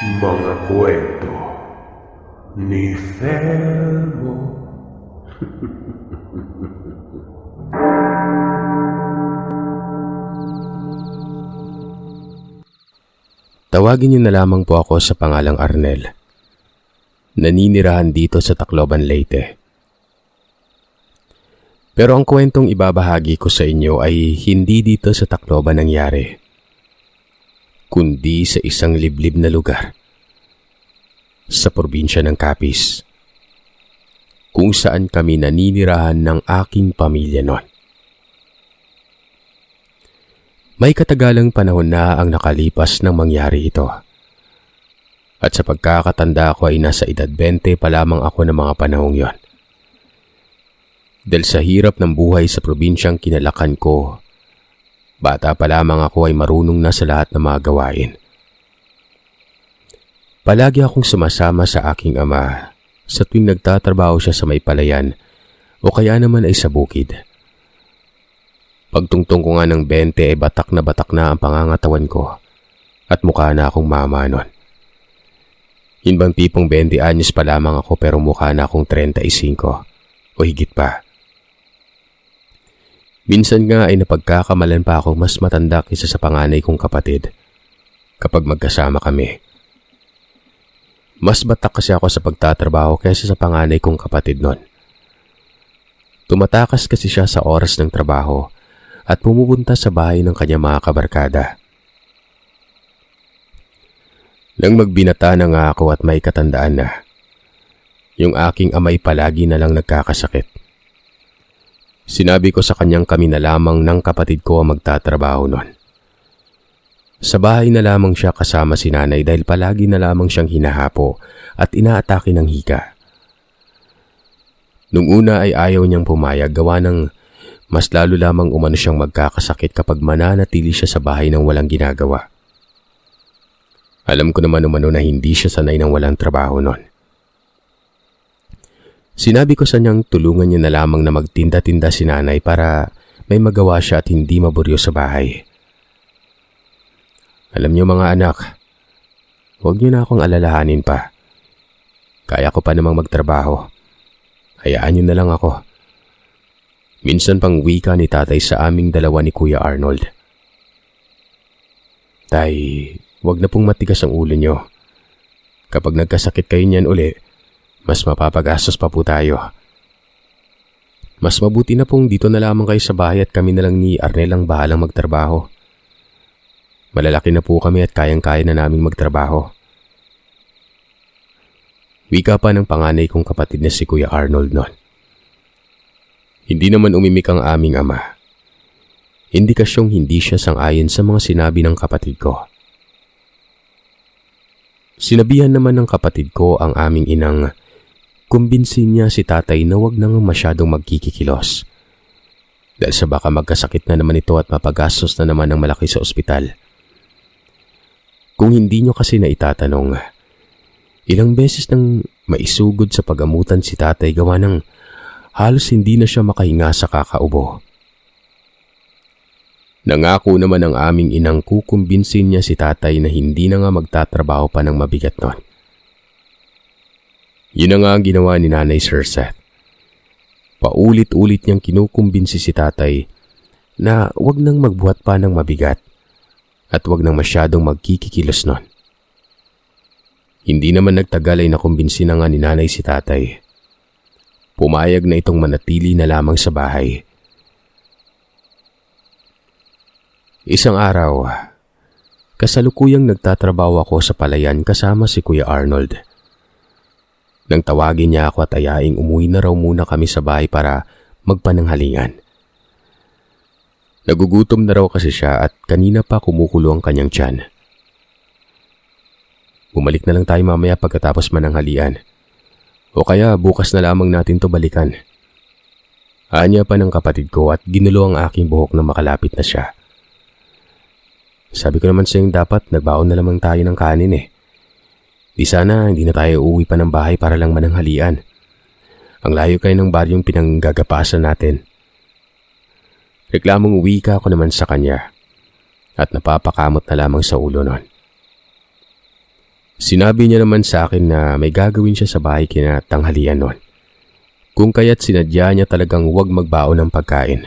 Mga kwento ni Felmo. Tawagin niyo na lamang po ako sa pangalang Arnel. Naninirahan dito sa Tacloban, Leyte. Pero ang kwentong ibabahagi ko sa inyo ay hindi dito sa Tacloban nangyari, kundi sa isang liblib na lugar sa probinsya ng Capiz, kung saan kami naninirahan ng aking pamilya noon. May katagalang panahon na ang nakalipas nang mangyari ito. At sa pagkakatanda ko ay nasa edad 20 pa lamang ako ng mga panahong yon. Dahil sa hirap ng buhay sa probinsyang kinalakan ko, bata pa lamang ako ay marunong na sa lahat ng mga gawain. Palagi akong sumasama sa aking ama sa tuwing nagtatrabaho siya sa may palayan o kaya naman ay sa bukid. Pagtungtong ko nga ng 20 ay batak na ang pangangatawan ko at mukha na akong mama nun. Yun bang tipong 20 anyos pa lamang ako pero mukha na akong 35 o higit pa. Minsan nga ay napagkakamalan pa ako mas matanda kaysa sa panganay kong kapatid kapag magkasama kami. Mas batak kasi ako sa pagtatrabaho kaysa sa panganay kong kapatid nun. Tumatakas kasi siya sa oras ng trabaho at pumupunta sa bahay ng kanyang mga kabarkada. Nang magbinata na nga ako at may katandaan na, yung aking amay palagi na lang nagkakasakit. Sinabi ko sa kanyang kami na lamang ng kapatid ko ang magtatrabaho nun. Sa bahay na lamang siya kasama si nanay dahil palagi na lamang siyang hinahapo at inaatake ng hika. Nung una ay ayaw niyang pumayag gawa ng mas lalo lamang umano siyang magkakasakit kapag mananatili siya sa bahay ng walang ginagawa. Alam ko naman umano na hindi siya sanay ng walang trabaho nun. Sinabi ko sa niyang tulungan niya na lamang na magtinda-tinda si nanay para may magawa siya at hindi maburyo sa bahay. Alam niyo mga anak, huwag niyo na akong alalahanin pa. Kaya ko pa namang magtrabaho. Hayaan niyo na lang ako. Minsan pang wika ni tatay sa aming dalawa ni Kuya Arnold. Tay, wag na pong matigas ang ulo niyo. Kapag nagkasakit kayo niyan uli, mas mapapagastos pa po tayo. Mas mabuti na pong dito na lamang kayo sa bahay at kami na lang ni Arnel ang bahalang magtrabaho. Malalaki na po kami at kayang-kaya na naming magtrabaho. Wika pa ng panganay kong kapatid na si Kuya Arnold noon. Hindi naman umimik ang aming ama. Indikasyong hindi siya sang-ayon sa mga sinabi ng kapatid ko. Sinabihan naman ng kapatid ko ang aming inang kumbinsin niya si tatay na wag nang masyadong magkikikilos. Dahil sa baka magkasakit na naman ito at mapagastos na naman ng malaki sa ospital. Kung hindi nyo kasi na itatanong, ilang beses nang maisugod sa pagamutan si tatay gawa ng halos hindi na siya makahinga sa kakaubo. Nangako naman ang aming inang kukumbinsin niya si tatay na hindi na nga magtatrabaho pa ng mabigat nun. Yun na nga ang ginawa ni Nanay Sir Seth. Paulit-ulit niyang kinukumbinsi si tatay na wag nang magbuhat pa ng mabigat at wag nang masyadong magkikikilos nun. Hindi naman nagtagal ay nakumbinsi na nga ni nanay si tatay. Pumayag na itong manatili na lamang sa bahay. Isang araw, kasalukuyang nagtatrabaho ako sa palayan kasama si Kuya Arnold. Nang tawagin niya ako at ayaing umuwi na raw muna kami sa bahay para magpananghalingan. Nagugutom na raw kasi siya at kanina pa kumukulo ang kanyang tiyan. Bumalik na lang tayo mamaya pagkatapos mananghalian. O kaya bukas na lamang natin to balikan. Anya pa ng kapatid ko at ginulo ang aking buhok na makalapit na siya. Sabi ko naman sa iyong dapat nagbaon na lamang tayo ng kanin eh. Di sana hindi na tayo uuwi pa ng bahay para lang mananghalian. Ang layo kayo ng baryong pinanggagapasan natin. Reklamong wika ko naman sa kanya at napapakamot na lamang sa ulo nun. Sinabi niya naman sa akin na may gagawin siya sa bahay kinatanghalian noon. Kung kaya't sinadya niya talagang huwag magbaon ng pagkain.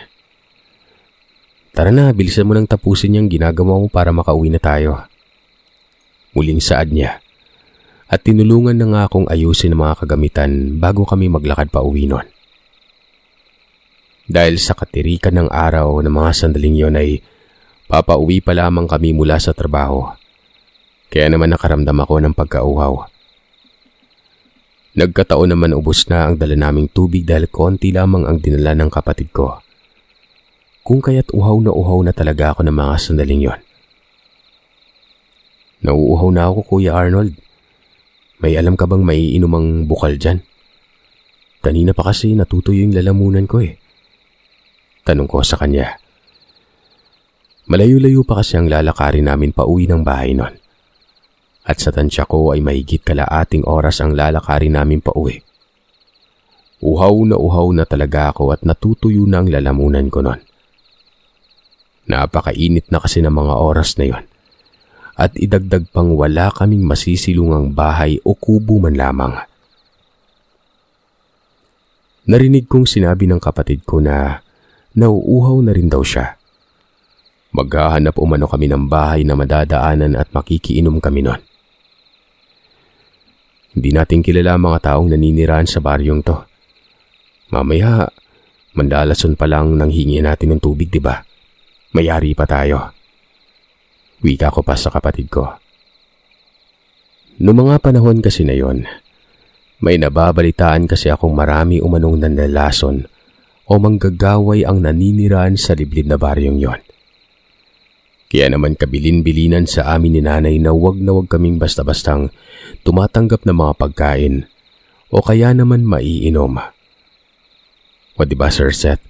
Tara na, bilisan mo nang tapusin niyang ginagawa mo para makauwi na tayo. Muling saad niya. At tinulungan na nga akong ayusin ang mga kagamitan bago kami maglakad pa uwi noon. Dahil sa katirikan ng araw ng mga sandaling yon ay papauwi pa lamang kami mula sa trabaho. Kaya naman nakaramdam ako ng pagkauhaw. Nagkataon naman ubos na ang dala naming tubig dahil konti lamang ang dinala ng kapatid ko. Kung kaya't uhaw na talaga ako ng mga sandaling yon. Nauuhaw na ako, Kuya Arnold. May alam ka bang maiinumang bukal dyan? Kanina pa kasi natutuyo yung lalamunan ko eh. Tanong ko sa kanya. Malayo-layo pa kasi ang lalakarin namin pa uwi ng bahay nun. At sa tansya ko ay mahigit kalaating oras ang lalakarin namin pa uwi. Uhaw na talaga ako at natutuyo na ang lalamunan ko nun. Napakainit na kasi ng mga oras na yon. At idagdag pang wala kaming masisilungang bahay o kubo man lamang. Narinig kong sinabi ng kapatid ko na nauuhaw na rin daw siya. Maghahanap umano kami ng bahay na madadaanan at makikiinom kami nun. Hindi natin kilala ang mga taong naninirahan sa baryong to. Mamaya, mandalason pa lang nang hingi natin ng tubig, diba? Mayari pa tayo. Wika ko pa sa kapatid ko. Noong mga panahon kasi na yon, may nababalitaan kasi akong marami umanong nandalason o manggagaway ang naninirahan sa liblib na baryong yon. Kaya naman kabilin-bilinan sa amin ni nanay na wag kaming basta-bastang tumatanggap ng mga pagkain o kaya naman maiinom. O diba Sir Seth,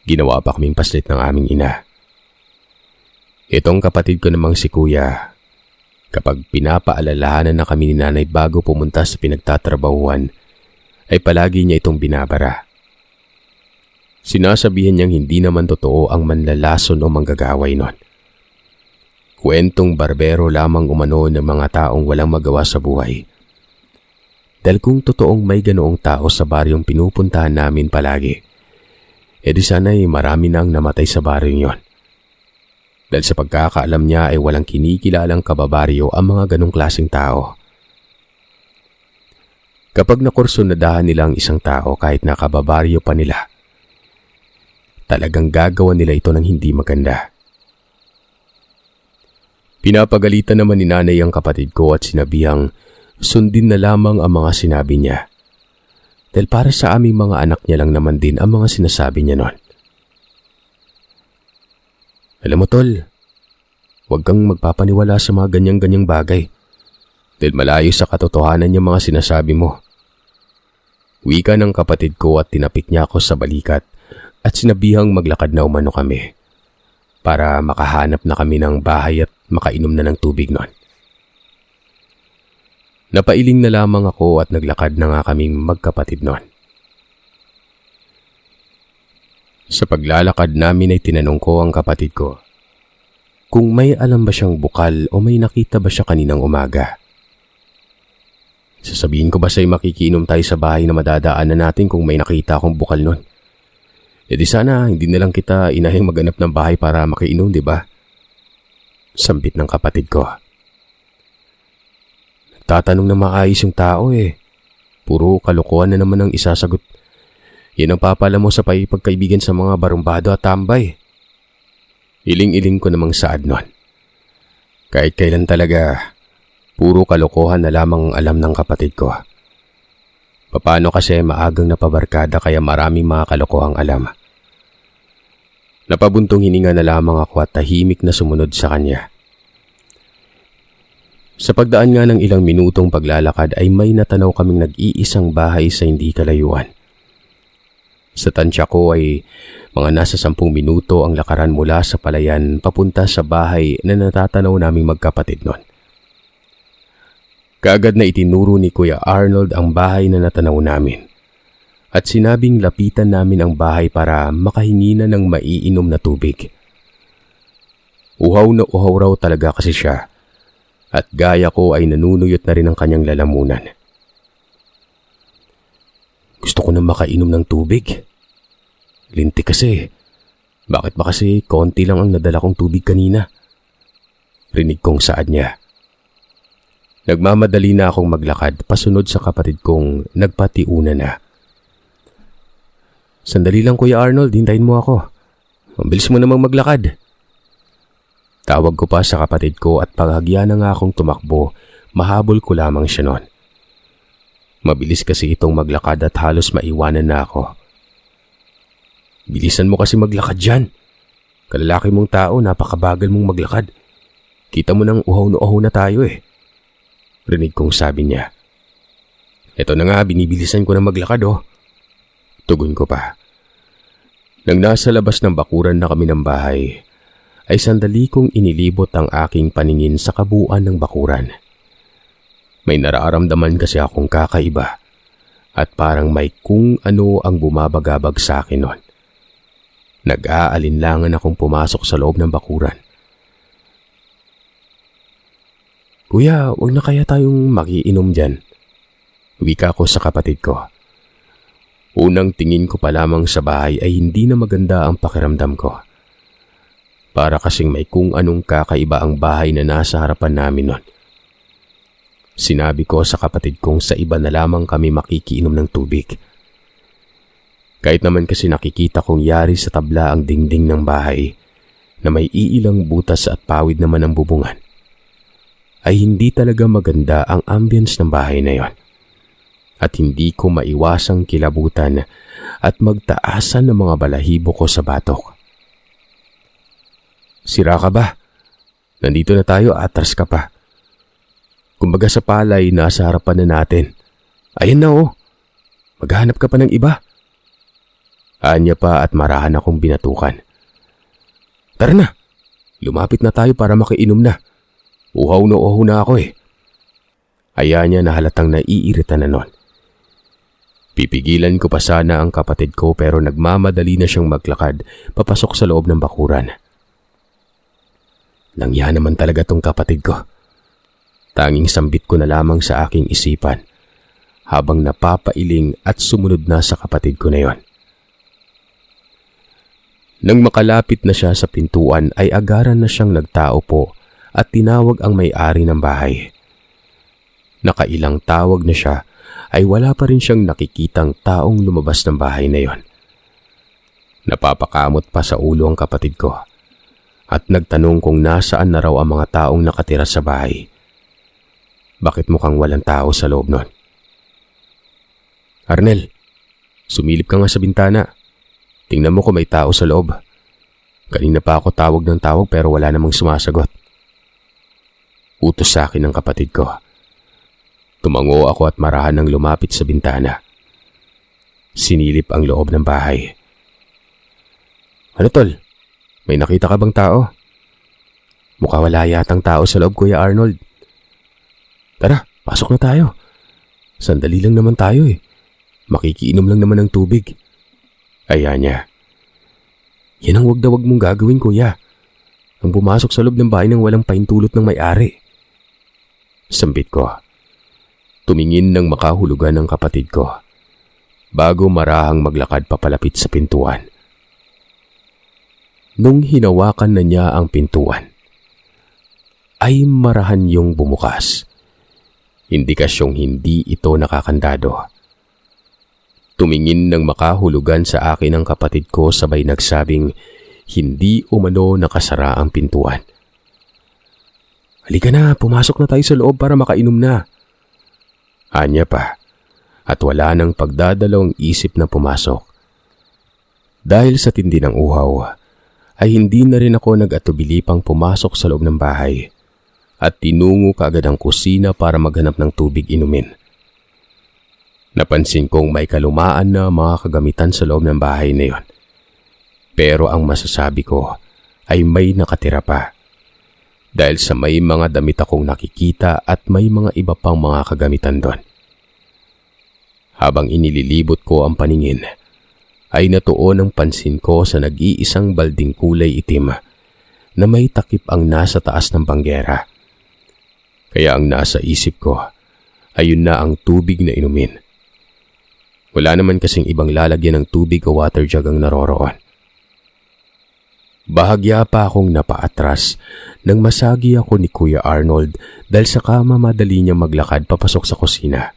ginawa pa kaming paslit ng aming ina. Itong kapatid ko namang si Kuya, kapag pinapaalalahanan na kami ni nanay bago pumunta sa pinagtatrabahuan, ay palagi niya itong binabara. Sinasabihan niyang hindi naman totoo ang manlalason o manggagaway nun. Kwentong barbero lamang umano ng mga taong walang magawa sa buhay. Dahil kung totoong may ganoong tao sa baryong pinupuntahan namin palagi, edi sana'y marami nang namatay sa baryong yon. Dahil sa pagkakaalam niya ay walang kinikilalang kababaryo ang mga ganong klaseng tao. Kapag nakursunadahan nila ang isang tao kahit nakababaryo pa nila, talagang gagawa nila ito ng hindi maganda. Pinapagalitan naman ni nanay ang kapatid ko at sinabihang sundin na lamang ang mga sinabi niya. Dahil para sa aming mga anak niya lang naman din ang mga sinasabi niya noon. Alam mo tol, huwag kang magpapaniwala sa mga ganyang-ganyang bagay. Dahil malayo sa katotohanan yung mga sinasabi mo. Wika ng kapatid ko at tinapik niya ako sa balikat at sinabihang maglakad na umano kami para makahanap na kami ng bahay at makainom na ng tubig noon. Napailing na lamang ako at naglakad na nga kaming magkapatid noon. Sa paglalakad namin ay tinanong ko ang kapatid ko kung may alam ba siyang bukal o may nakita ba siya kaninang umaga. Sasabihin ko ba sa'yo makikiinom tayo sa bahay na madadaanan natin kung may nakita akong bukal nun? E di sana hindi na lang kita inahing maghanap ng bahay para makiinom, di ba? Sambit ng kapatid ko. Nagtatanong na maayos yung tao eh. Puro kalokohan na naman ang isasagot. Yan ang papala mo sa pagkaibigan sa mga barumbado at tambay. Iling-iling ko namang saad nun. Kahit kailan talaga, puro kalokohan na lamang alam ng kapatid ko. Paano kasi maagang napabarkada kaya maraming mga kalokohang alam. Napabuntong hininga na lamang ako at tahimik na sumunod sa kanya. Sa pagdaan nga ng ilang minutong paglalakad ay may natanaw kaming nag-iisang bahay sa hindi kalayuan. Sa tansya ko ay mga nasa 10 minuto ang lakaran mula sa palayan papunta sa bahay na natatanaw naming magkapatid nun. Kaagad na itinuro ni Kuya Arnold ang bahay na natanaw namin at sinabing lapitan namin ang bahay para makahingi na ng maiinom na tubig. Uhaw na uhaw raw talaga kasi siya at gaya ko ay nanunuyot na rin ang kanyang lalamunan. Gusto ko na makainom ng tubig. Lintik kasi. Bakit ba kasi konti lang ang nadala kong tubig kanina? Rinig kong saad niya. Nagmamadali na akong maglakad pasunod sa kapatid kong nagpatiuna na. Sandali lang Kuya Arnold, hintayin mo ako. Ang bilis mo namang maglakad. Tawag ko pa sa kapatid ko at paghagya na nga akong tumakbo, mahabol ko lamang siya noon. Mabilis kasi itong maglakad at halos maiwanan na ako. Bilisan mo kasi maglakad dyan. Kalalaki mong tao, napakabagal mong maglakad. Kita mo nang uhaw na uhaw na tayo eh. Rinig kong sabi niya. Eto na nga, binibilisan ko na maglakad oh. Tugon ko pa. Nang nasa labas ng bakuran na kami ng bahay, ay sandali kong inilibot ang aking paningin sa kabuuan ng bakuran. May nararamdaman kasi akong kakaiba at parang may kung ano ang bumabagabag sa akin noon. Nag-aalinlangan akong pumasok sa loob ng bakuran. Kuya, huwag na kaya tayong makiinom dyan. Wika ko sa kapatid ko. Unang tingin ko pa lamang sa bahay ay hindi na maganda ang pakiramdam ko. Para kasing may kung anong kakaiba ang bahay na nasa harapan namin nun. Sinabi ko sa kapatid kong sa iba na lamang kami makikiinom ng tubig. Kahit naman kasi nakikita kong yari sa tabla ang dingding ng bahay na may iilang butas at pawid naman ang bubungan, ay hindi talaga maganda ang ambience ng bahay na yon. At hindi ko maiwasang kilabutan at magtaasan ng mga balahibo ko sa batok. Sira ka ba? Nandito na tayo, atras ka pa. Kumbaga sa palay, nasa harapan na natin. Ayun na oh, maghanap ka pa ng iba. Anya pa at marahan akong binatukan. Tara na, lumapit na tayo para makiinom na. Uhaw na ako eh. Aya niya na halatang naiirita na nun. Pipigilan ko pa sana ang kapatid ko pero nagmamadali na siyang maglakad papasok sa loob ng bakuran. Langya naman talaga tong kapatid ko. Tanging sambit ko na lamang sa aking isipan habang napapailing at sumunod na sa kapatid ko na yon. Nang makalapit na siya sa pintuan ay agaran na siyang nagtao po at tinawag ang may-ari ng bahay. Nakailang tawag na siya ay wala pa rin siyang nakikitang taong lumabas ng bahay na yon. Napapakamot pa sa ulo ang kapatid ko at nagtanong kung nasaan na raw ang mga taong nakatira sa bahay. Bakit mukhang walang tao sa loob nun? Arnel, sumilip ka nga sa bintana. Tingnan mo kung may tao sa loob. Kanina pa ako tawag ng tawag pero wala namang sumasagot. Utos sa akin ng kapatid ko. Tumango ako at marahan ng lumapit sa bintana. Sinilip ang loob ng bahay. Ano tol? May nakita ka bang tao? Mukha wala yatang tao sa loob, Kuya Arnold. Tara, pasok na tayo. Sandali lang naman tayo eh. Makikiinom lang naman ng tubig. Aya niya. Yan ang wag na wag mong gagawin, kuya. Ang pumasok sa loob ng bahay nang walang pahintulot ng may-ari. Sambit ko. Tumingin ng makahulugan ng kapatid ko bago marahang maglakad papalapit sa pintuan. Nung hinawakan na niya ang pintuan, ay marahan yung bumukas. Indikasyong hindi ito nakakandado. Tumingin ng makahulugan sa akin ang kapatid ko sabay nagsabing hindi umano nakasara ang pintuan. Halika na, pumasok na tayo sa loob para makainom na. Anya pa, at wala nang pagdadalawang isip na pumasok. Dahil sa tindi ng uhaw, ay hindi na rin ako nag-atubili pang pumasok sa loob ng bahay at tinungo kaagad ang kusina para maghanap ng tubig inumin. Napansin kong may kalumaan na mga kagamitan sa loob ng bahay na yon. Pero ang masasabi ko ay may nakatira pa. Dahil sa may mga damit akong nakikita at may mga iba pang mga kagamitan doon. Habang inililibot ko ang paningin, ay natuon ang pansin ko sa nag-iisang balding kulay itim na may takip ang nasa taas ng banggera. Kaya ang nasa isip ko ay yun na ang tubig na inumin. Wala naman kasing ibang lalagyan ng tubig o water jug ang naroroon. Bahagya pa akong napaatras nang masagi ako ni Kuya Arnold dahil sa kama madali niya maglakad papasok sa kusina.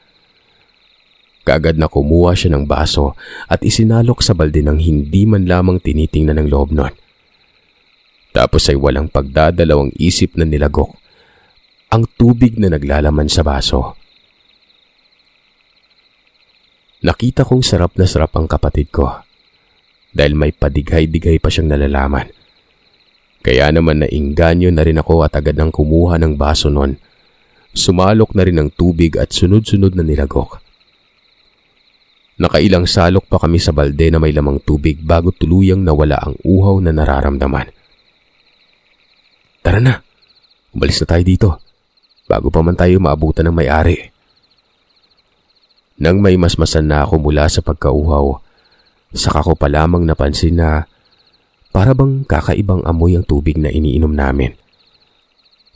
Kaagad na kumuha siya ng baso at isinalok sa balde ng hindi man lamang tinitingnan ng loob nun. Tapos ay walang pagdadalawang isip na nilagok ang tubig na naglalaman sa baso. Nakita kong sarap na sarap ang kapatid ko dahil may padighay-dighay pa siyang nalalaman. Kaya naman nainganyo na rin ako at agad nang kumuha ng baso nun. Sumalok na rin ang tubig at sunod-sunod na nilagok. Nakailang salok pa kami sa balde na may lamang tubig bago tuluyang nawala ang uhaw na nararamdaman. Tara na, umalis na tayo dito bago pa man tayo maabutan ng may-ari. Nang may masmasan na ako mula sa pagkauhaw, saka ko pa lamang napansin na para bang kakaibang amoy ang tubig na iniinom namin.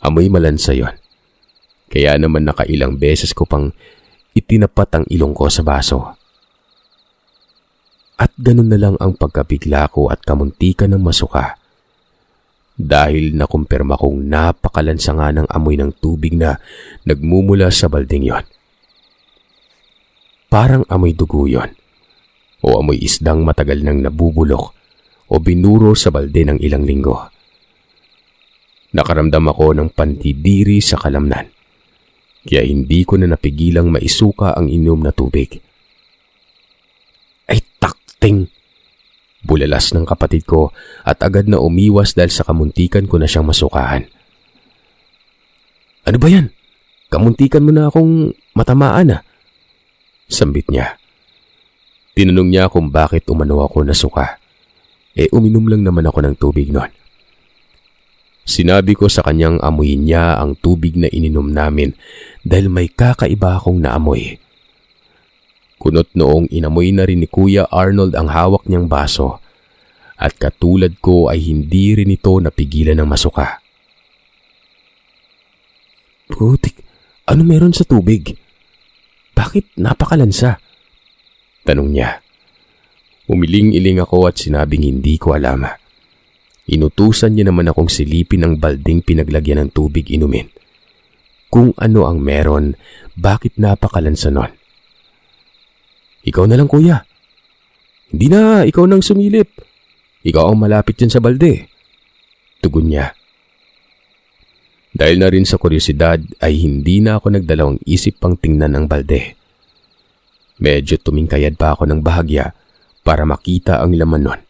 Amoy malansa yon. Kaya naman nakailang beses ko pang itinapat ang ilong ko sa baso. At ganun na lang ang pagkabigla ko at kamuntikan ng masuka. Dahil nakumpirma kong napakalansa nga ng amoy ng tubig na nagmumula sa balding yon. Parang amoy dugo yon, o amoy isdang matagal nang nabubulok o binuro sa balde ng ilang linggo. Nakaramdam ako ng pantidiri sa kalamnan, kaya hindi ko na napigilang maisuka ang inom na tubig. Ay takting! Bulalas ng kapatid ko at agad na umiwas dahil sa kamuntikan ko na siyang masukahan. Ano ba yan? Kamuntikan mo na akong matamaan ah. Sambit niya. Tinanong niya kung bakit umano ako nasuka. Uminom lang naman ako ng tubig noon. Sinabi ko sa kanyang amuyin niya ang tubig na ininom namin dahil may kakaiba akong naamoy. Kunot noong inamoy na rin ni Kuya Arnold ang hawak niyang baso at katulad ko ay hindi rin ito napigilan ng masuka. Putik, ano meron sa tubig? Bakit napakalansa? Tanong niya. Umiling-iling ako at sinabing hindi ko alam. Inutusan niya naman akong silipin ang balding pinaglagyan ng tubig inumin. Kung ano ang meron, bakit napakalansa nun? Ikaw na lang kuya. Hindi na, ikaw nang sumilip. Ikaw ang malapit dyan sa balde. Tugon niya. Dahil na rin sa kuryosidad ay hindi na ako nagdalawang isip pang tingnan ang balde. Medyo tumingkayad pa ako ng bahagya para makita ang laman nun.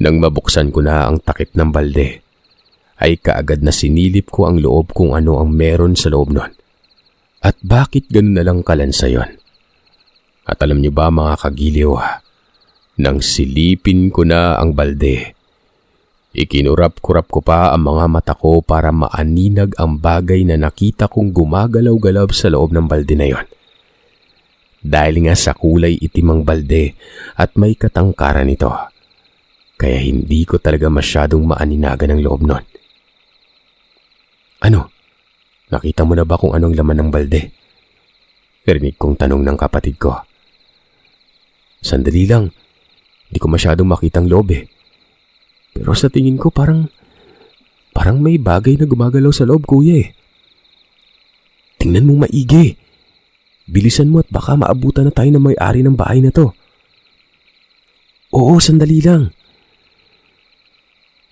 Nang mabuksan ko na ang takip ng balde, ay kaagad na sinilip ko ang loob kung ano ang meron sa loob nun. At bakit ganun na lang kalansa yon? At alam niyo ba mga kagiliw, nang silipin ko na ang balde, ikinurap-kurap ko pa ang mga mata ko para maaninag ang bagay na nakita kong gumagalaw-galaw sa loob ng balde na yon. Dahil nga sa kulay itim ang balde at may katangkaran ito, kaya hindi ko talaga masyadong maaninagan ang loob nun. Ano? Nakita mo na ba kung anong laman ng balde? Narinig kong tanong ng kapatid ko. Sandali lang, hindi ko masyadong makitang loob eh. Pero sa tingin ko parang may bagay na gumagalaw sa loob, kuya eh. Tingnan mong maigi. Bilisan mo at baka maabutan na tayo ng may-ari ng bahay na to. Oo, sandali lang.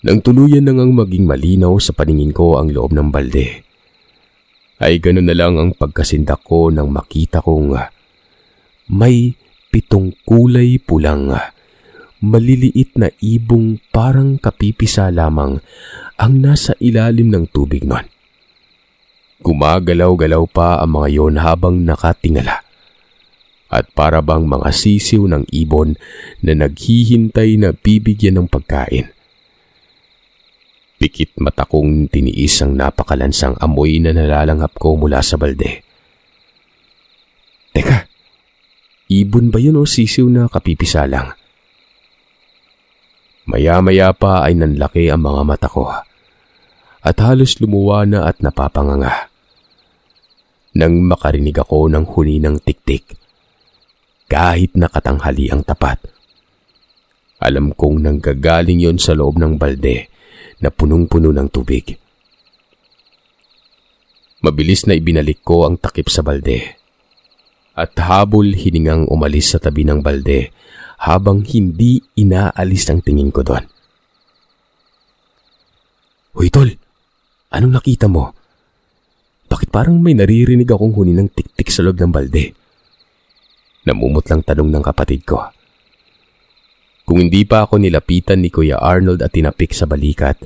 Nang tuluyan na ngang maging malinaw sa paningin ko ang loob ng balde, ay gano'n na lang ang pagkasindak ko nang makita kong may 7 kulay pulang, maliliit na ibong parang kapipisa lamang ang nasa ilalim ng tubig nun. Gumagalaw-galaw pa ang mga yon habang nakatingala. At para bang mga sisiw ng ibon na naghihintay na bibigyan ng pagkain. Pikit mata kong tiniis ang napakalansang amoy na nalalanghap ko mula sa balde. Teka, ibon ba yun o sisiw na kapipisa lang? Maya-maya pa ay nanlaki ang mga mata ko at halos lumuwa na at napapanganga. nang makarinig ako ng huni ng tiktik. Kahit nakatanghali ang tapat. Alam kong nanggagaling yon sa loob ng balde na punong-puno ng tubig. Mabilis na ibinalik ko ang takip sa balde. At habol hiningang umalis sa tabi ng balde habang hindi inaalis ang tingin ko doon. Hoy tol, anong nakita mo? Bakit parang may naririnig akong huni ng tiktik sa loob ng balde? Namumutlang tanong ng kapatid ko. Kung hindi pa ako nilapitan ni Kuya Arnold at tinapik sa balikat,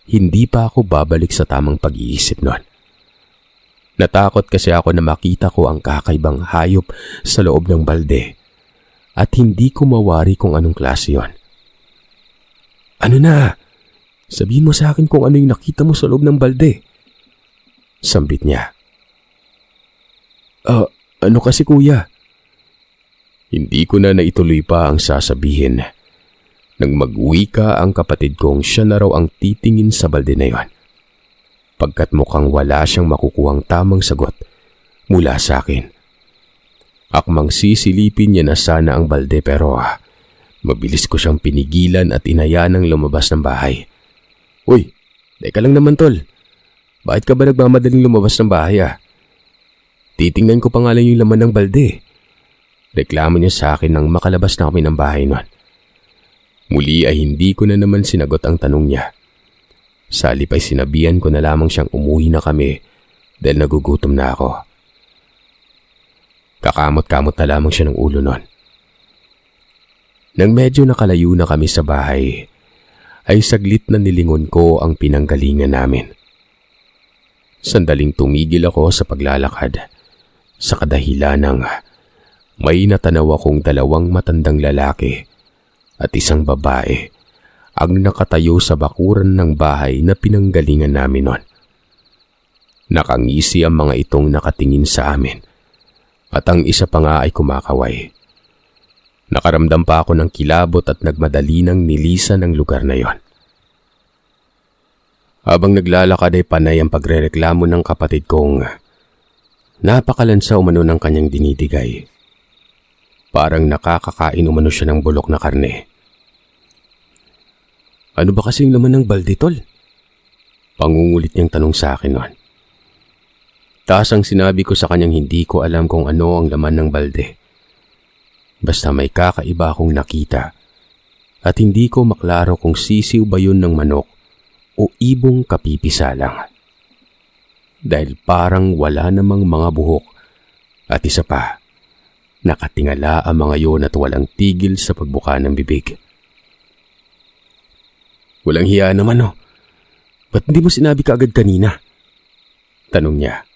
hindi pa ako babalik sa tamang pag-iisip noon. Natakot kasi ako na makita ko ang kakaibang hayop sa loob ng balde at hindi ko mawari kung anong klase yon. Ano na? Sabihin mo sa akin kung ano yung nakita mo sa loob ng balde. Sambit niya. Ano kasi kuya? Hindi ko na naituloy pa ang sasabihin. Nang mag-uwi ang kapatid kong siya na raw ang titingin sa balde na yon. Pagkat mukhang wala siyang makukuhang tamang sagot mula sa akin. Akmang sisilipin niya na sana ang balde pero mabilis ko siyang pinigilan at inayanang lumabas ng bahay. Uy, teka lang naman tol. Bakit ka ba nagmamadaling lumabas ng bahay Titingnan ko pa nga lang yung laman ng balde. Reklamo niya sa akin nang makalabas na kami ng bahay nun. Muli ay hindi ko na naman sinagot ang tanong niya. Sa halip ay sinabihan ko na lamang siyang umuwi na kami dahil nagugutom na ako. Kakamot-kamot na lamang siya ng ulo nun. Nang medyo nakalayo na kami sa bahay, ay saglit na nilingon ko ang pinanggalingan namin. Sandaling tumigil ako sa paglalakad sa kadahilan ng may natanaw akong dalawang matandang lalaki at isang babae ang nakatayo sa bakuran ng bahay na pinanggalingan namin nun. Nakangisi ang mga itong nakatingin sa amin at ang isa pa nga ay kumakaway. Nakaramdam pa ako ng kilabot at nagmadali ng nilisan ng lugar na yon. Habang naglalakad ay panay ang pagrereklamo ng kapatid kong napakalansa umano ng kanyang dinidigay. Parang nakakakain umano siya ng bulok na karne. Ano ba kasing laman ng balde tol? Pangungulit niyang tanong sa akin noon. Taas ang sinabi ko sa kanyang hindi ko alam kung ano ang laman ng balde. Basta may kakaiba akong nakita at hindi ko maklaro kung sisiw ba yun ng manok o ibong kapipisa lang. Dahil parang wala namang mga buhok at isa pa, nakatingala ang mga yon at walang tigil sa pagbuka ng bibig. Walang hiya naman Ba't hindi mo sinabi ka agad kanina? Tanong niya.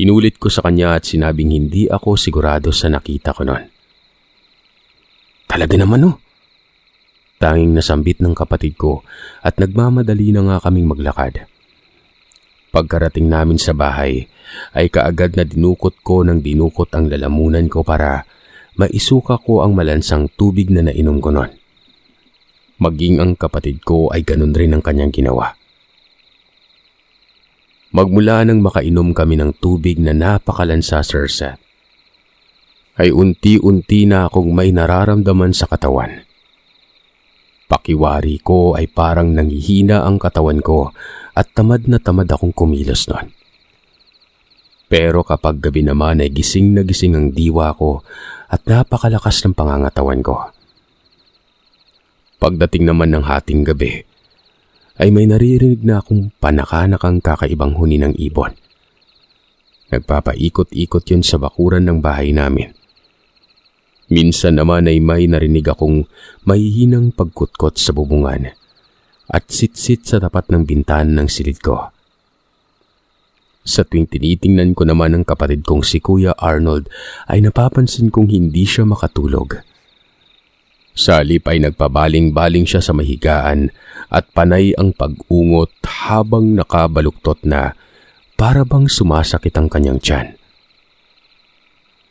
Inulit ko sa kanya at sinabing hindi ako sigurado sa nakita ko noon. Talaga naman Tanging nasambit ng kapatid ko at nagmamadali na nga kaming maglakad. Pagkarating namin sa bahay ay kaagad na dinukot ko ng dinukot ang lalamunan ko para maisuka ko ang malansang tubig na nainom ko noon. Maging ang kapatid ko ay ganun rin ang kanyang ginawa. Magmula nang makainom kami ng tubig na napakalansa, Sir Seth, ay unti-unti na akong may nararamdaman sa katawan. Pakiwari ko ay parang nanghihina ang katawan ko at tamad na tamad akong kumilos noon. Pero kapag gabi naman ay gising na gising ang diwa ko at napakalakas ng pangangatawan ko. Pagdating naman ng hating gabi, ay may naririnig na akong panakanakang kakaibang huni ng ibon. Nagpapaikot-ikot yun sa bakuran ng bahay namin. Minsan naman ay may narinig akong mahihinang pagkutkot sa bubungan at sitsit sa tapat ng bintahan ng silid ko. Sa tuwing tinitingnan ko naman ang kapatid kong si Kuya Arnold ay napapansin kong hindi siya makatulog. Sa halip ay nagpabaling-baling siya sa mahigaan at panay ang pag-ungot habang nakabaluktot na para bang sumasakit ang kanyang tiyan.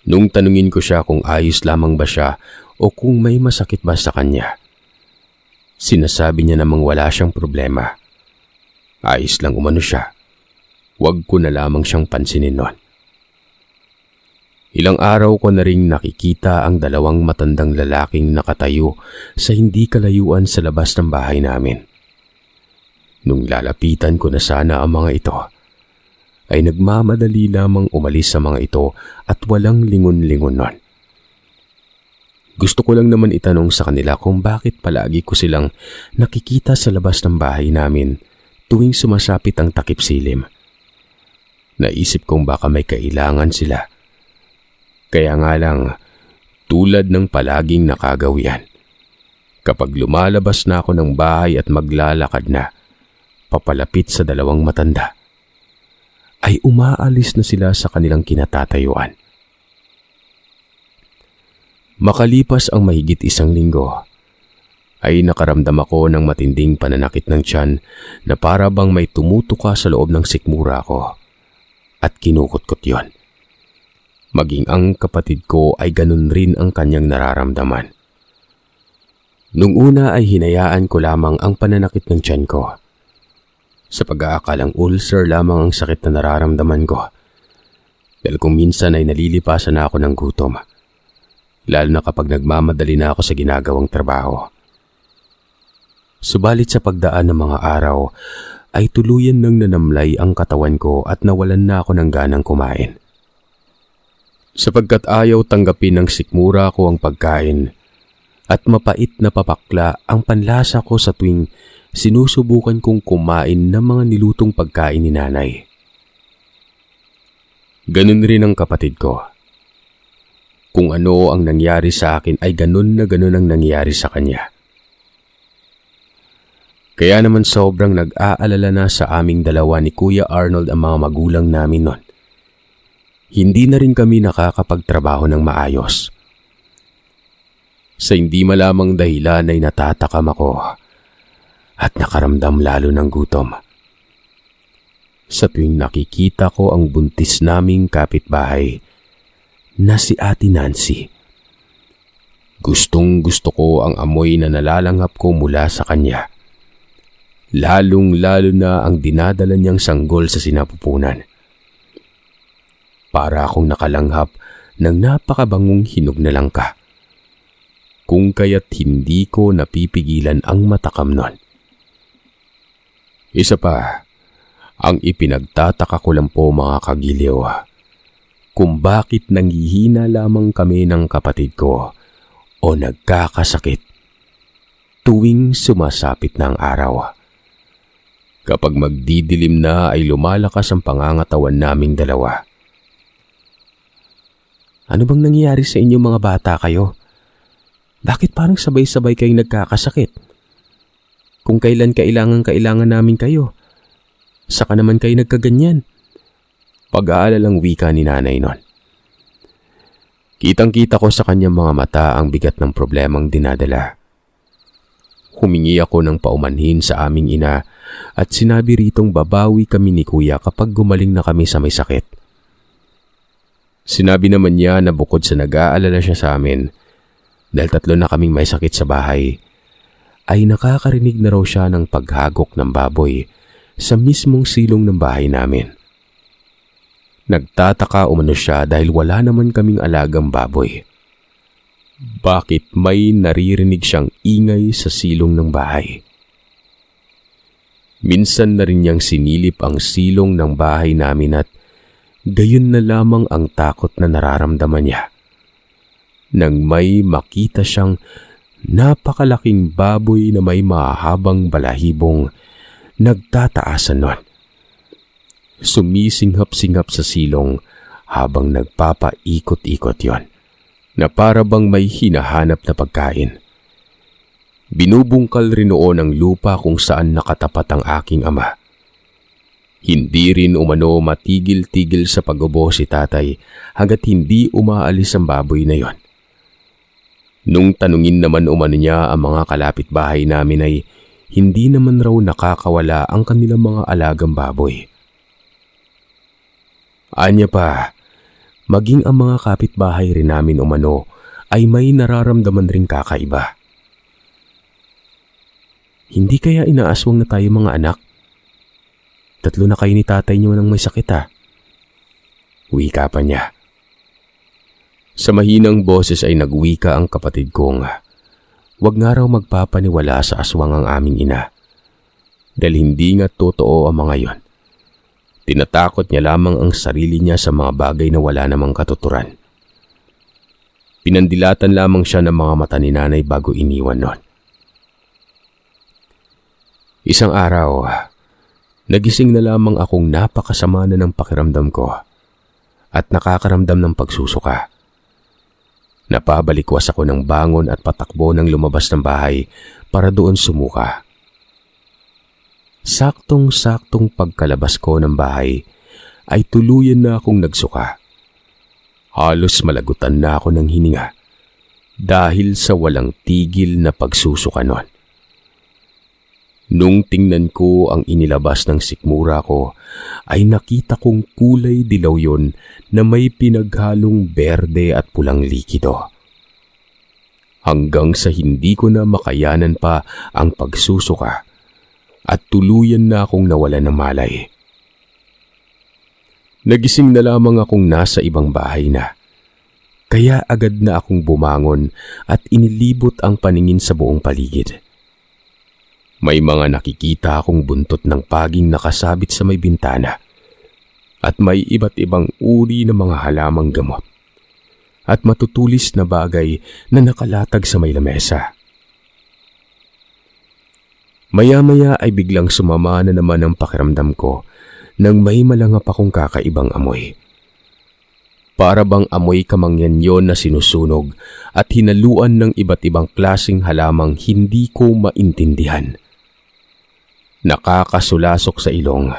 Nung tanungin ko siya kung ayos lamang ba siya o kung may masakit ba sa kanya, sinasabi niya namang wala siyang problema. Ayos lang umano siya. Huwag ko na lamang siyang pansinin noon. Ilang araw ko na ring nakikita ang dalawang matandang lalaking nakatayo sa hindi kalayuan sa labas ng bahay namin. Nung lalapitan ko na sana ang mga ito, ay nagmamadali lamang umalis sa mga ito at walang lingon-lingon nun. Gusto ko lang naman itanong sa kanila kung bakit palagi ko silang nakikita sa labas ng bahay namin tuwing sumasapit ang takip silim. Naisip kong baka may kailangan sila. Kaya nga lang, tulad ng palaging nakagawian, kapag lumalabas na ako ng bahay at maglalakad na, papalapit sa dalawang matanda, ay umaalis na sila sa kanilang kinatatayuan. Makalipas ang mahigit 1 linggo, ay nakaramdam ako ng matinding pananakit ng tiyan na para bang may tumutuka sa loob ng sikmura ko at kinukutkot yon. Maging ang kapatid ko ay ganun rin ang kanyang nararamdaman. Nung una ay hinayaan ko lamang ang pananakit ng tiyan ko. Sa pag-aakalang ulcer lamang ang sakit na nararamdaman ko. Dahil kung minsan ay nalilipasan na ako ng gutom. Lalo na kapag nagmamadali na ako sa ginagawang trabaho. Subalit sa pagdaan ng mga araw, ay tuluyan nang nanamlay ang katawan ko at nawalan na ako ng ganang kumain. Sapagkat ayaw tanggapin ng sikmura ko ang pagkain at mapait na papakla ang panlasa ko sa tuwing sinusubukan kong kumain ng mga nilutong pagkain ni nanay. Ganun rin ang kapatid ko. Kung ano ang nangyari sa akin ay ganun na ganun ang nangyari sa kanya. Kaya naman sobrang nag-aalala na sa aming dalawa ni Kuya Arnold ang mga magulang namin nun. Hindi na rin kami nakakapagtrabaho ng maayos. Sa hindi malamang dahilan ay natatakam ako at nakaramdam lalo ng gutom. Sa tuwing nakikita ko ang buntis naming kapitbahay na si Ate Nancy, gustong gusto ko ang amoy na nalalanghap ko mula sa kanya. Lalong-lalo na ang dinadala niyang sanggol sa sinapupunan. Para akong nakalanghap ng napakabangong hinog na langka. Kung kaya't hindi ko napipigilan ang matakam nun. Isa pa, ang ipinagtataka ko lang po mga kagiliw, kung bakit nanghihina lamang kami ng kapatid ko o nagkakasakit tuwing sumasapit na ang araw. Kapag magdidilim na ay lumalakas ang pangangatawan naming dalawa. Ano bang nangyayari sa inyo mga bata kayo? Bakit parang sabay-sabay kayong nagkakasakit? Kung kailan kailangan namin kayo, saka naman kayo nagkaganyan. Pag-aalalang wika ni nanay nun. Kitang-kita ko sa kanyang mga mata ang bigat ng problemang dinadala. Humingi ako ng paumanhin sa aming ina at sinabi ritong babawi kami ni Kuya kapag gumaling na kami sa may sakit. Sinabi naman niya na bukod sa nag-aalala siya sa amin, dahil 3 na kaming may sakit sa bahay, ay nakakarinig na raw siya ng paghagok ng baboy sa mismong silong ng bahay namin. Nagtataka umano siya dahil wala naman kaming alagang baboy. Bakit may naririnig siyang ingay sa silong ng bahay? Minsan na rin niyang sinilip ang silong ng bahay namin at gayon na lamang ang takot na nararamdaman niya. Nang may makita siyang napakalaking baboy na may mahabang balahibong nagtataasan nun. Sumisinghap-singhap sa silong habang nagpapaikot-ikot yon, na para bang may hinahanap na pagkain. Binubungkal rin noon ang lupa kung saan nakatapat ang aking ama. Hindi rin umano matigil-tigil sa pag-ubo si tatay hanggat hindi umaalis ang baboy na yon. Nung tanungin naman umano niya ang mga kalapit-bahay namin ay hindi naman raw nakakawala ang kanilang mga alagang baboy. Anya pa, maging ang mga kapitbahay rin namin umano ay may nararamdaman ring kakaiba. Hindi kaya inaaswang na tayo mga anak? Tatlo na kayo ni tatay niyo nang may sakit ha. Wika pa niya. Sa mahinang boses ay nagwika ang kapatid kong wag nga raw magpapaniwala sa aswang ang aming ina. Dahil hindi nga totoo ang mga yon. Tinatakot niya lamang ang sarili niya sa mga bagay na wala namang katuturan. Pinandilatan lamang siya ng mga mata ni nanay bago iniwan nun. Isang araw, nagising na lamang akong napakasama na ng pakiramdam ko at nakakaramdam ng pagsusuka. Napabalikwas ako ng bangon at patakbo ng lumabas ng bahay para doon sumuka. Saktong-saktong pagkalabas ko ng bahay ay tuluyan na akong nagsuka. Halos malagutan na ako ng hininga dahil sa walang tigil na pagsusuka nun. Nung tingnan ko ang inilabas ng sikmura ko, ay nakita kong kulay dilaw yon na may pinaghalong berde at pulang likido. Hanggang sa hindi ko na makayanan pa ang pagsusuka at tuluyan na akong nawalan ng malay. Nagising na lamang akong nasa ibang bahay na. Kaya agad na akong bumangon at inilibot ang paningin sa buong paligid. May mga nakikita akong buntot ng paging nakasabit sa may bintana at may iba't ibang uri ng mga halamang gamot at matutulis na bagay na nakalatag sa may lamesa. Maya-maya ay biglang sumama na naman ang pakiramdam ko nang may malangap akong kakaibang amoy. Para bang amoy kamangyan yon na sinusunog at hinaluan ng iba't ibang klaseng halamang hindi ko maintindihan. Nakakasulasok sa ilong.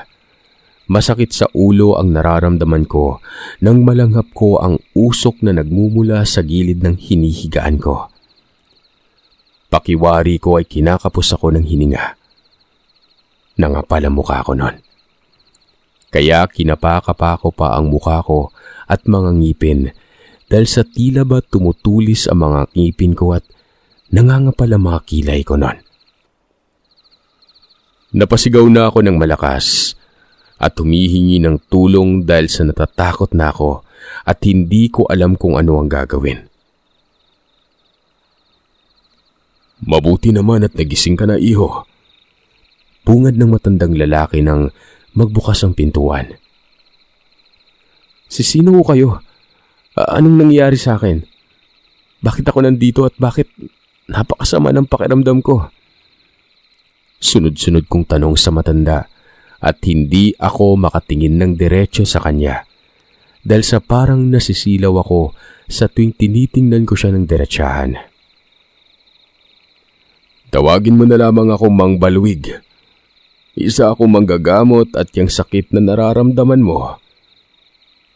Masakit sa ulo ang nararamdaman ko nang malanghap ko ang usok na nagmumula sa gilid ng hinihigaan ko. Pakiwari ko ay kinakapos ako ng hininga. Nangapal ang mukha ko nun. Kaya kinapakapa ko pa ang mukha ko at mga ngipin dahil sa tila ba tumutulis ang mga ngipin ko at nangangapal ang mga kilay ko nun. Napasigaw na ako ng malakas at humihingi ng tulong dahil sa natatakot na ako at hindi ko alam kung ano ang gagawin. Mabuti naman at nagising ka na, iho. Bungad ng matandang lalaki nang magbukas ang pintuan. Sino ko kayo? Anong nangyari sa akin? Bakit ako nandito at bakit napakasama ng pakiramdam ko? Sunod-sunod kong tanong sa matanda at hindi ako makatingin ng diretso sa kanya dahil sa parang nasisilaw ako sa tuwing tinitingnan ko siya ng diretsahan. Tawagin mo na lamang ako Mang Balwig. Isa akong manggagamot at yung sakit na nararamdaman mo.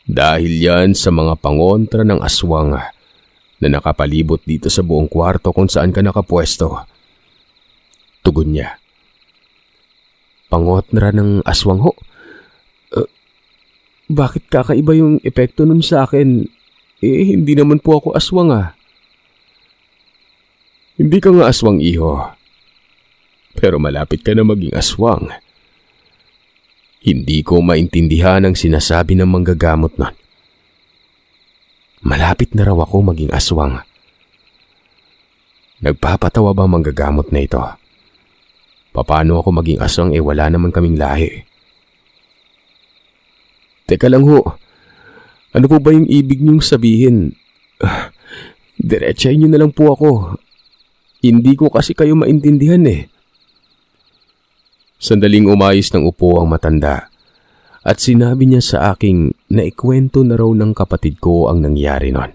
Dahil yan sa mga pangontra ng aswang na nakapalibot dito sa buong kwarto kung saan ka nakapwesto. Tugon niya. Pangontra ng aswang ho? Bakit kakaiba yung epekto nun sa akin? Hindi naman po ako aswang Hindi ka nga aswang, iho. Pero malapit ka na maging aswang. Hindi ko maintindihan ang sinasabi ng manggagamot nun. Malapit na raw ako maging aswang. Nagpapatawa ba manggagamot na ito? Paano ako maging aswang wala naman kaming lahi? Teka lang ho. Ano po ba yung ibig niyong sabihin? Diretsahin niyo na lang po ako. Hindi ko kasi kayo maintindihan Sandaling umayos ng upo ang matanda at sinabi niya sa aking na ikwento na raw ng kapatid ko ang nangyari nun.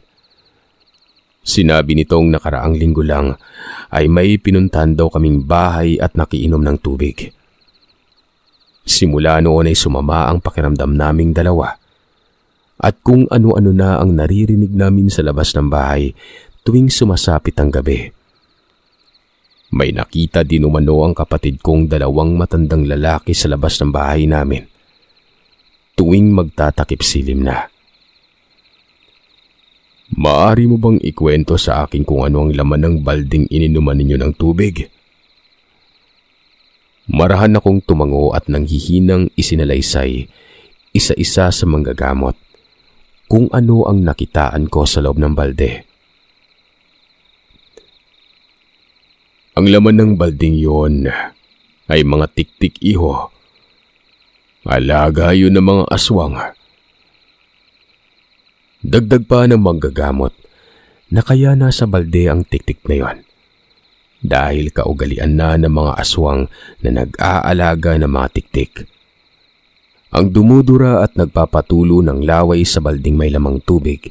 Sinabi nitong nakaraang linggo lang ay may pinuntahan daw kaming bahay at nakiinom ng tubig. Simula noon ay sumama ang pakiramdam naming dalawa at kung ano-ano na ang naririnig namin sa labas ng bahay tuwing sumasapit ang gabi. May nakita din umano ang kapatid kong dalawang matandang lalaki sa labas ng bahay namin tuwing magtatakip silim na. Maaari mo bang ikwento sa akin kung ano ang laman ng balding ininuman ninyo ng tubig? Marahan akong tumango at nanghihinang isinalaysay isa-isa sa manggagamot kung ano ang nakitaan ko sa loob ng balde. Ang laman ng balding yon ay mga tiktik, iho. Alaga yun ng mga aswang. Dagdag pa ng manggagamot na kaya nasa balde ang tiktik na yon dahil kaugalian na ng mga aswang na nag-aalaga ng mga tiktik. Ang dumudura at nagpapatulo ng laway sa balding may lamang tubig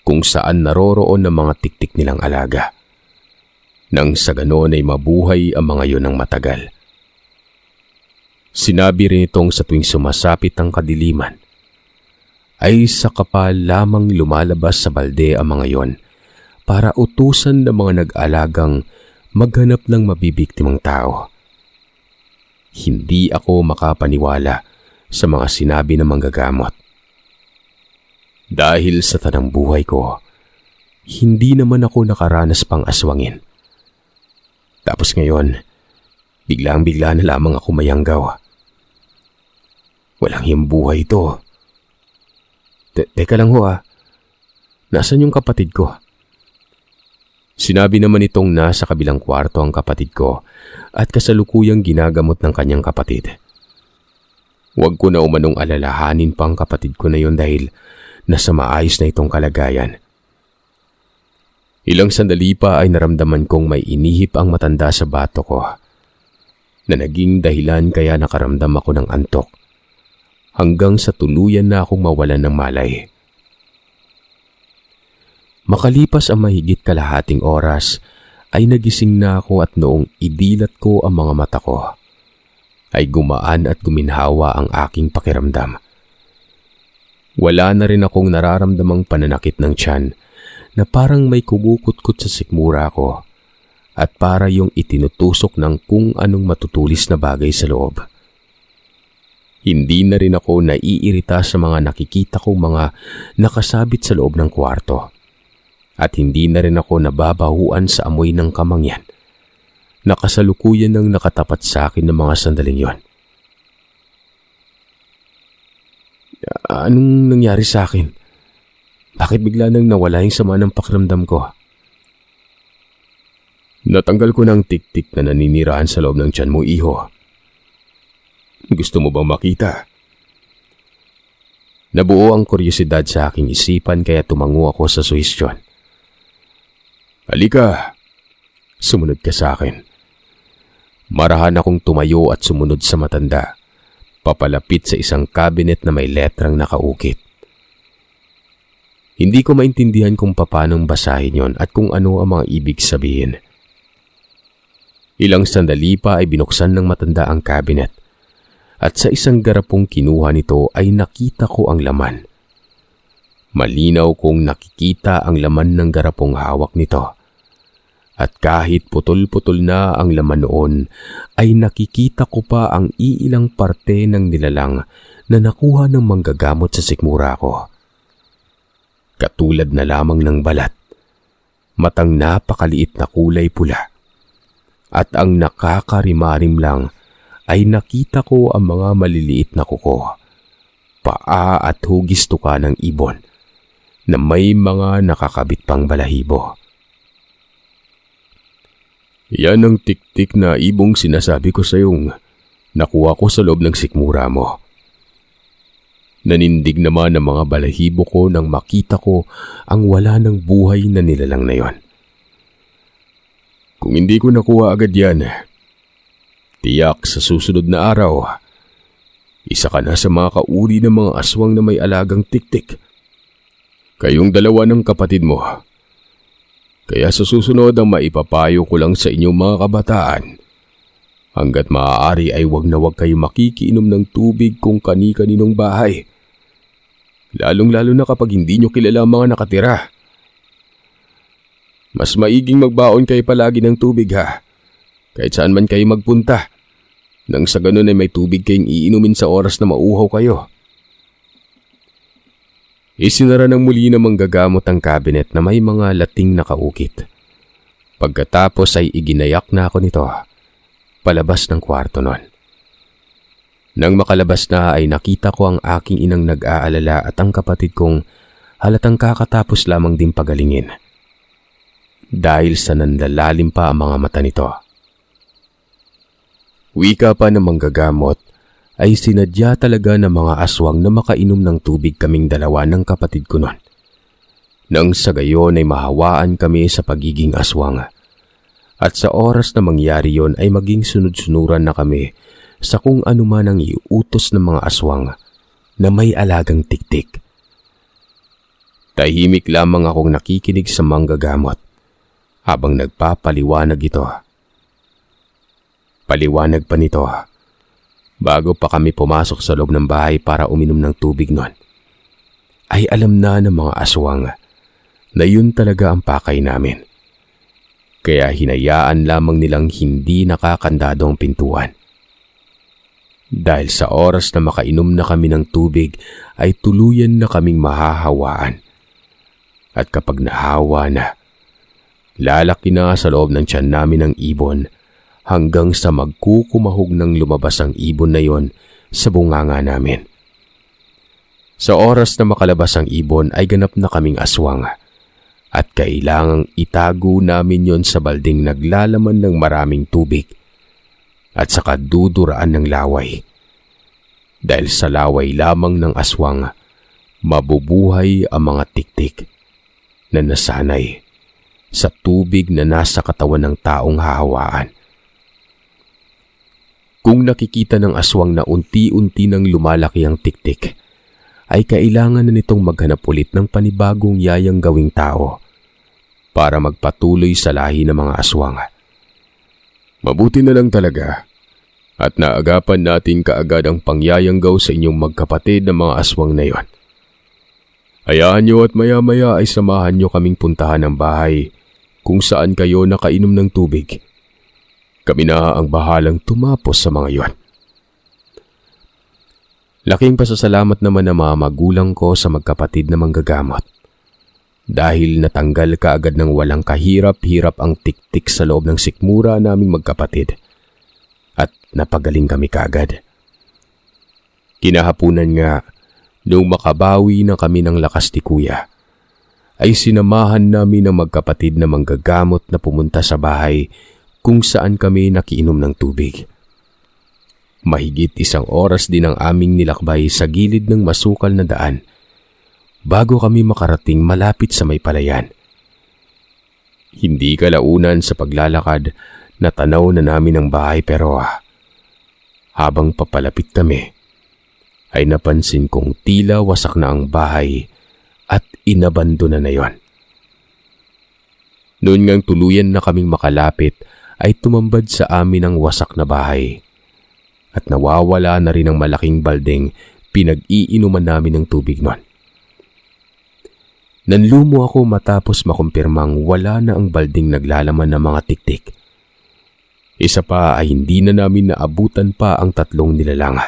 kung saan naroroon ng mga tiktik nilang alaga. Nang sa ganon ay mabuhay ang mga yon ng matagal. Sinabi rin itong sa tuwing sumasapit ang kadiliman, ay saka pa lamang lumalabas sa balde ang mga yon para utusan ng mga nag-alagang maghanap ng mabibiktimang tao. Hindi ako makapaniwala sa mga sinabi ng manggagamot. Dahil sa tanang buhay ko, hindi naman ako nakaranas pang aswangin. Tapos ngayon, biglang-bigla na lamang ako mayanggaw. Walang himbuhay ito. Teka lang ho. Nasaan yung kapatid ko? Sinabi naman itong nasa kabilang kwarto ang kapatid ko at kasalukuyang ginagamot ng kanyang kapatid. Huwag ko na umanong alalahanin pa ang kapatid ko na yon dahil nasa maayos na itong kalagayan. Ilang sandali pa ay naramdaman kong may inihip ang matanda sa bato ko na naging dahilan kaya nakaramdam ako ng antok hanggang sa tuluyan na akong mawalan ng malay. Makalipas ang mahigit kalahating oras ay nagising na ako at noong idilat ko ang mga mata ko ay gumaan at guminhawa ang aking pakiramdam. Wala na rin akong nararamdamang pananakit ng tiyan na parang may kumukut-kut sa sikmura ko at para yung itinutusok ng kung anong matutulis na bagay sa loob. Hindi na rin ako naiirita sa mga nakikita kong mga nakasabit sa loob ng kwarto. At hindi na rin ako nababahuan sa amoy ng kamangyan na kasalukuyan ng nakatapat sa akin ng mga sandaling yon. Anong nangyari sa akin? Bakit bigla nang nawala yung sama ng pakiramdam ko? Natanggal ko ng tik-tik na naninirahan sa loob ng tiyan mo, iho. Gusto mo bang makita? Nabuo ang kuryosidad sa aking isipan kaya tumango ako sa suhestyon. Halika, sumunod ka sa akin. Marahan akong tumayo at sumunod sa matanda, papalapit sa isang cabinet na may letrang nakaukit. Hindi ko maintindihan kung paanong basahin yon at kung ano ang mga ibig sabihin. Ilang sandali pa ay binuksan ng matanda ang cabinet at sa isang garapong kinuha nito ay nakita ko ang laman. Malinaw kong nakikita ang laman ng garapong hawak nito. At kahit putol-putol na ang laman noon, ay nakikita ko pa ang iilang parte ng nilalang na nakuha ng manggagamot sa sikmura ko. Katulad na lamang ng balat, matang napakaliit na kulay pula. At ang nakakarimarim lang ay nakita ko ang mga maliliit na kuko, paa at hugis tuka ng ibon na may mga nakakabit pang balahibo. Yan ang tik-tik na ibong sinasabi ko sa iyong nakuha ko sa loob ng sikmura mo. Nanindig naman ang mga balahibo ko nang makita ko ang wala ng buhay na nilalang na yon. Kung hindi ko nakuha agad yan, tiyak sa susunod na araw, isa ka na sa mga kauri ng mga aswang na may alagang tik-tik. Kayong dalawa ng kapatid mo. Kaya sa susunod ang maipapayo ko lang sa inyong mga kabataan, hanggat maaari ay wag na wag kayo makikiinom ng tubig kung kani-kaninong bahay. Lalong-lalo na kapag hindi nyo kilala ang mga nakatira. Mas maiging magbaon kayo palagi ng tubig ha, kahit saan man kayo magpunta, nang sa ganun ay may tubig kayong iinumin sa oras na mauhaw kayo. Isinara ng muli na manggagamot ang cabinet na may mga lating nakaukit. Pagkatapos ay iginayak na ako nito palabas ng kwarto nun. Nang makalabas na ay nakita ko ang aking inang nag-aalala at ang kapatid kong halatang kakatapos lamang din pagalingin. Dahil sa nanlalalim pa ang mga mata nito. Wika pa ng manggagamot ay sinadya talaga ng mga aswang na makainom ng tubig kaming dalawa ng kapatid ko nun. Nang sa gayon ay mahawaan kami sa pagiging aswang. At sa oras na mangyari yon ay maging sunod-sunuran na kami sa kung ano man ang iutos ng mga aswang na may alagang tiktik. Tahimik lamang akong nakikinig sa manggagamot habang nagpapaliwanag ito. Paliwanag pa nito bago pa kami pumasok sa loob ng bahay para uminom ng tubig nun. Ay alam na ng mga aswang na yun talaga ang pakay namin. Kaya hinayaan lamang nilang hindi nakakandado ang pintuan. Dahil sa oras na makainom na kami ng tubig ay tuluyan na kaming mahahawaan. At kapag nahawa na, lalaki na sa loob ng tiyan namin ang ibon hanggang sa magkukumahog ng lumabas ang ibon na yon sa bunganga namin. Sa oras na makalabas ang ibon ay ganap na kaming aswang at kailangang itago namin yon sa balding naglalaman ng maraming tubig at saka duduraan ng laway. Dahil sa laway lamang ng aswang, mabubuhay ang mga tiktik na nasanay sa tubig na nasa katawan ng taong hahawaan. Kung nakikita ng aswang na unti-unti nang lumalaki ang tiktik, ay kailangan na nitong maghanap ulit ng panibagong yayang gawing tao para magpatuloy sa lahi ng mga aswang. Mabuti na lang talaga at naagapan natin kaagad ang pangyayanggaw sa inyong magkapatid na mga aswang na yon. Hayaan nyo at maya-maya ay samahan nyo kaming puntahan ng bahay kung saan kayo nakainom ng tubig. Kami na ang bahalang tumapos sa mga yon. Laking pasasalamat naman ng mga magulang ko sa magkapatid na manggagamot. Dahil natanggal kaagad ng walang kahirap-hirap ang tiktik sa loob ng sikmura naming magkapatid. At napagaling kami kaagad. Kinahapunan nga, nung makabawi na kami ng lakas ni Kuya, ay sinamahan namin ng magkapatid na manggagamot na pumunta sa bahay kung saan kami nakiinom ng tubig. Mahigit 1 oras din ang aming nilakbay sa gilid ng masukal na daan bago kami makarating malapit sa may palayan. Hindi kalaunan sa paglalakad na tanaw na namin ang bahay pero habang papalapit kami ay napansin kong tila wasak na ang bahay at inabandona na yon. Noon ngang tuluyan na kaming makalapit ay tumambad sa amin ang wasak na bahay at nawawala na rin ang malaking balding pinag-iinuman namin ng tubig nun. Nanlumo ako matapos makumpirmang wala na ang balding naglalaman ng mga tiktik. Isa pa ay hindi na namin naabutan pa ang 3 nilalang.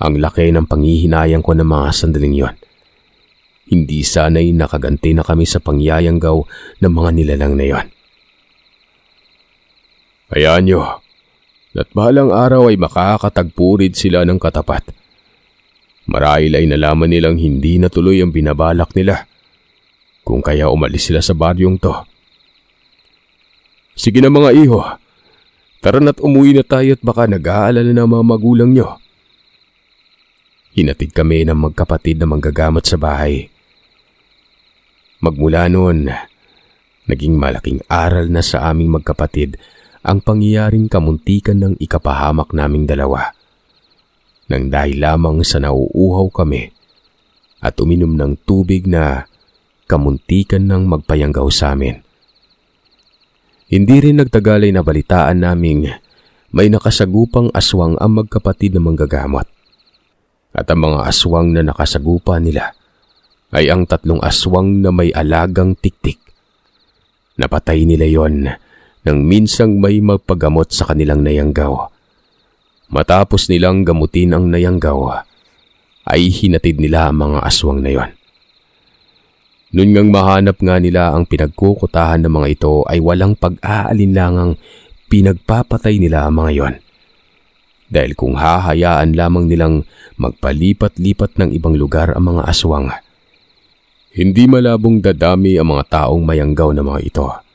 Ang laki ng panghihinayang ko ng mga sandaling yon. Hindi sana'y nakaganti na kami sa pangyayanggaw ng mga nilalang na yon. Hayaan nyo, at bahalang araw ay makakatagpurid sila ng katapat. Marahil ay nalaman nilang hindi natuloy ang binabalak nila, kung kaya umalis sila sa baryong to. Sige na mga iho, tara na't umuwi na tayo at baka nag-aalala na mga magulang nyo. Hinatid kami ng magkapatid na manggagamot sa bahay. Magmula noon, naging malaking aral na sa aming magkapatid ang pangyayaring kamuntikan ng ikapahamak naming dalawa. Nang dahil lamang sa nauuhaw kami at uminom ng tubig na kamuntikan ng magpayanggaw sa amin. Hindi rin nagtagal ay nabalitaan naming may nakasagupang aswang ang magkapatid na manggagamot. At ang mga aswang na nakasagupa nila ay ang 3 aswang na may alagang tiktik. Napatay nila yon nang minsang may magpagamot sa kanilang nayanggaw. Matapos nilang gamutin ang nayanggaw, ay hinatid nila ang mga aswang na yon. Noon ngang mahanap nga nila ang pinagkukutahan ng mga ito ay walang pag-aalinlangang pinagpapatay nila ang mga yon. Dahil kung hahayaan lamang nilang magpalipat-lipat ng ibang lugar ang mga aswang, hindi malabong dadami ang mga taong mayanggaw na mga ito.